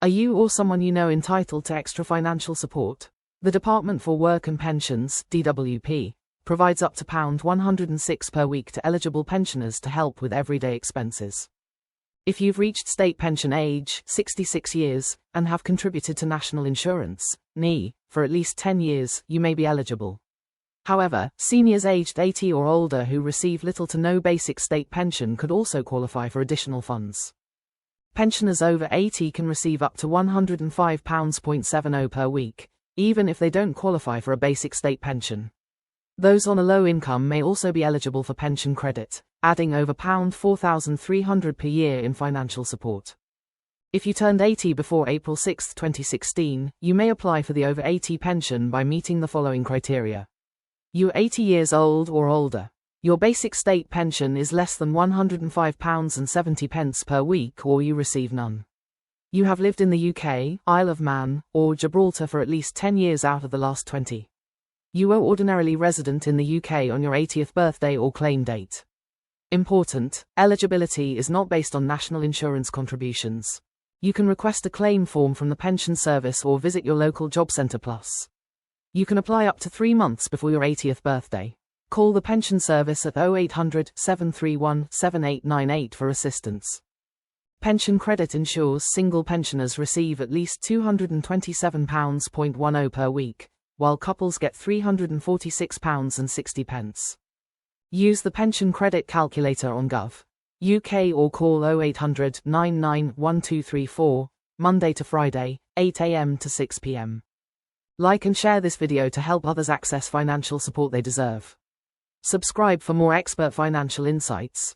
Are you or someone you know entitled to extra financial support? The Department for Work and Pensions, DWP, provides up to £106 per week to eligible pensioners to help with everyday expenses. If you've reached state pension age, 66 years, and have contributed to national insurance, NI, for at least 10 years, you may be eligible. However, seniors aged 80 or older who receive little to no basic state pension could also qualify for additional funds. Pensioners over 80 can receive up to £105.70 per week, even if they don't qualify for a basic state pension. Those on a low income may also be eligible for pension credit, adding over £4,300 per year in financial support. If you turned 80 before April 6, 2016, you may apply for the over 80 pension by meeting the following criteria. You're 80 years old or older. Your basic state pension is less than £105.70 per week, or you receive none. You have lived in the UK, Isle of Man, or Gibraltar for at least 10 years out of the last 20. You are ordinarily resident in the UK on your 80th birthday or claim date. Important, eligibility is not based on national insurance contributions. You can request a claim form from the Pension Service or visit your local job centre. Plus, you can apply up to 3 months before your 80th birthday. Call the Pension Service at 0800 731 7898 for assistance. Pension credit ensures single pensioners receive at least £227.10 per week, while couples get £346.60. Use the pension credit calculator on Gov.uk or call 0800 99 1234, Monday to Friday, 8 a.m. to 6 p.m. Like and share this video to help others access financial support they deserve. Subscribe for more expert financial insights.